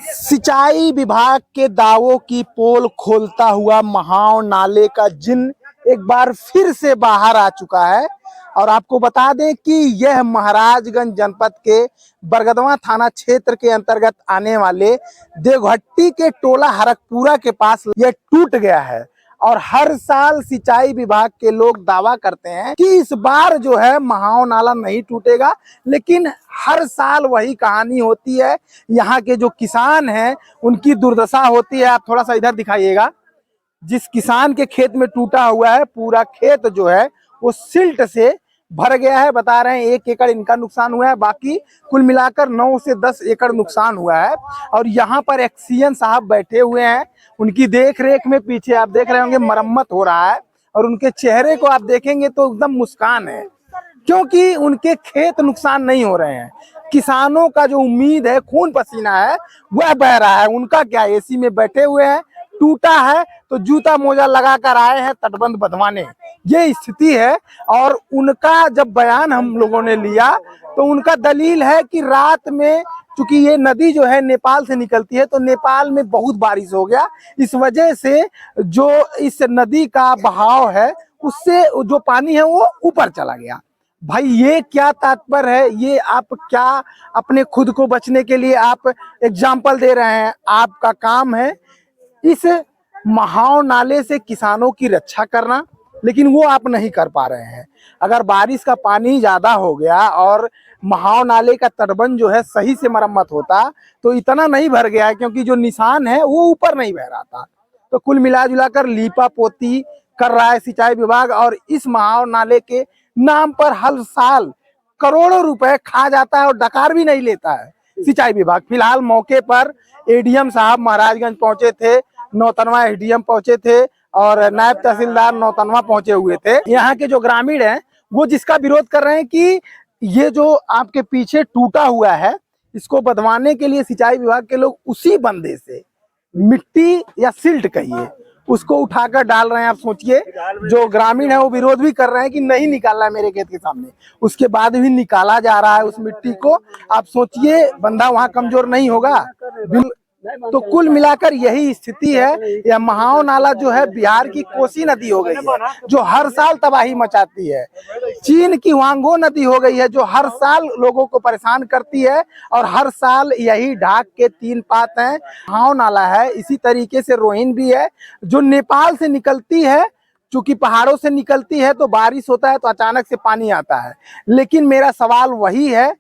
सिंचाई विभाग के दावों की पोल खोलता हुआ महाव नाले का जिन एक बार फिर से बाहर आ चुका है। और आपको बता दें कि यह महाराजगंज जनपद के बरगदवा थाना क्षेत्र के अंतर्गत आने वाले देवघट्टी के टोला हरकपुरा के पास यह टूट गया है। और हर साल सिंचाई विभाग के लोग दावा करते हैं कि इस बार जो है महाव नाला नहीं टूटेगा, लेकिन हर साल वही कहानी होती है। यहाँ के जो किसान हैं उनकी दुर्दशा होती है। आप थोड़ा सा इधर दिखाइएगा, जिस किसान के खेत में टूटा हुआ है पूरा खेत जो है वो सिल्ट से भर गया है। बता रहे हैं 1 एकड़ इनका नुकसान हुआ है, बाकी कुल मिलाकर 9 से 10 एकड़ नुकसान हुआ है। और यहाँ पर एक्सीएन साहब बैठे हुए हैं, उनकी देख रेख में पीछे आप देख रहे होंगे मरम्मत हो रहा है। और उनके चेहरे को आप देखेंगे तो एकदम मुस्कान है, क्योंकि उनके खेत नुकसान नहीं हो रहे हैं। किसानों का जो उम्मीद है, खून पसीना है, वह बह रहा है। उनका क्या, एसी में बैठे हुए हैं, टूटा है तो जूता मोजा लगाकर आए हैं तटबंध बंधवाने, ये स्थिति है। और उनका जब बयान हम लोगों ने लिया तो उनका दलील है कि रात में, चूंकि ये नदी जो है नेपाल से निकलती है, तो नेपाल में बहुत बारिश हो गया, इस वजह से जो इस नदी का बहाव है उससे जो पानी है वो ऊपर चला गया। भाई ये क्या तात्पर्य है, ये आप क्या अपने खुद को बचने के लिए आप एग्जाम्पल दे रहे हैं? आपका काम है इस महाव नाले से किसानों की रक्षा करना, लेकिन वो आप नहीं कर पा रहे हैं। अगर बारिश का पानी ज्यादा हो गया और महाव नाले का तटबंध जो है सही से मरम्मत होता तो इतना नहीं भर गया है, क्योंकि जो निशान है वो ऊपर नहीं बह रहा था। तो कुल मिला जुला कर लीपा पोती कर रहा है सिंचाई विभाग, और इस महाव नाले के नाम पर हर साल करोड़ों रुपए खा जाता है और डकार भी नहीं लेता है सिंचाई विभाग। फिलहाल मौके पर एडीएम साहब महाराजगंज पहुंचे थे, नौतनवा एसडीएम पहुंचे थे और नायब तहसीलदार नौतनवा पहुंचे हुए थे। यहाँ के जो ग्रामीण हैं वो जिसका विरोध कर रहे हैं कि ये जो आपके पीछे टूटा हुआ है इसको बंधवाने के लिए सिंचाई विभाग के लोग उसी बंधे से मिट्टी या सिल्ट कहिए उसको उठाकर डाल रहे हैं। आप सोचिए, जो ग्रामीण है वो विरोध भी कर रहे हैं कि नहीं निकालना है मेरे खेत के सामने, उसके बाद भी निकाला जा रहा है उस मिट्टी को। आप सोचिए बंधा वहां कमजोर नहीं होगा? तो कुल मिलाकर यही स्थिति है। यह महाव नाला जो है बिहार की कोसी नदी हो गई है, जो हर साल तबाही मचाती है। चीन की वांगो नदी हो गई है, जो हर साल लोगों को परेशान करती है। और हर साल यही ढाक के 3 पात हैं। महाव नाला है, इसी तरीके से रोहिन भी है, जो नेपाल से निकलती है। चूंकि पहाड़ों से निकलती है तो बारिश होता है तो अचानक से पानी आता है। लेकिन मेरा सवाल वही है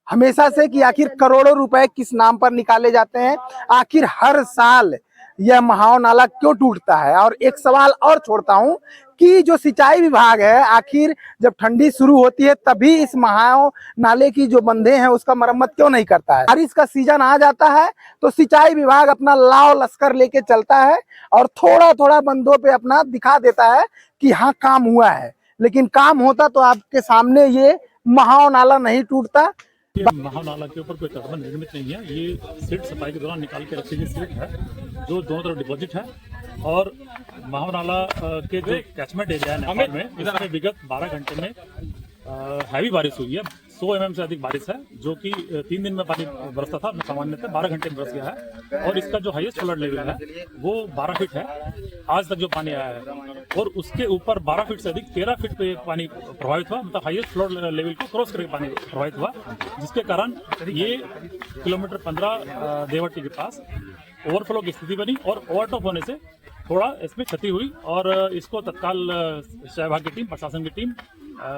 हमेशा से कि आखिर करोड़ों रुपए किस नाम पर निकाले जाते हैं? आखिर हर साल यह महाव नाला क्यों टूटता है? और एक सवाल और छोड़ता हूं कि जो सिंचाई विभाग है, आखिर जब ठंडी शुरू होती है तभी इस महाव नाले की जो बंधे हैं उसका मरम्मत क्यों नहीं करता है? बारिश का सीजन आ जाता है तो सिंचाई विभाग अपना लाव लश्कर लेके चलता है और थोड़ा थोड़ा बंदों पे अपना दिखा देता है कि हाँ काम हुआ है। लेकिन काम होता तो आपके सामने ये महाव नाला नहीं टूटता। ये महाव नाला के ऊपर कोई तटबंध निर्मित नहीं है। ये सिल्ट सफाई के दौरान निकाल के रखी गई सिल्ट है जो दोनों तरफ डिपॉजिट है। और महाव नाला के जो कैचमेंट एरिया है नेपाल में, इसमें विगत 12 घंटे में हैवी बारिश हुई है। 100 mm से अधिक बारिश है, जो कि 3 दिन में पानी बरसता था, सामान्यतः 12 घंटे में बरस गया है। और इसका जो हाईएस्ट फ्लड लेवल है वो 12 फीट है आज तक जो पानी आया है। और उसके ऊपर 12 फीट से अधिक 13 फीट पे पानी प्रभावित हुआ, मतलब हाईएस्ट फ्लड लेवल को क्रॉस करके पानी प्रभावित हुआ, जिसके कारण ये किलोमीटर 15 देवघट्टी के पास ओवरफ्लो की स्थिति बनी। और ओवरटॉप होने से थोड़ा इसमें क्षति हुई और इसको तत्काल सिंचाई विभाग की टीम, प्रशासन की टीम,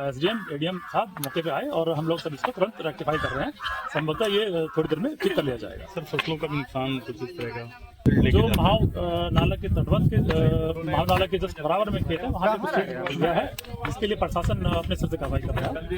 एसडीएम एडीएम साहब मौके पे आए और हम लोग सब इसको तुरंत रेक्टिफाई कर रहे हैं। संभवतः ये थोड़ी देर में ठीक कर लिया जाएगा। सर फसलों का भी नुकसान कुछ इस तरह का जो महाव नाला के तटबंध के महाव नाला के जस्ट बराबर में खेत है, वहाँ पे कुछ गया है, जिसके लिए प्रशासन अपने स्तर से कार्रवाई कर रहा है।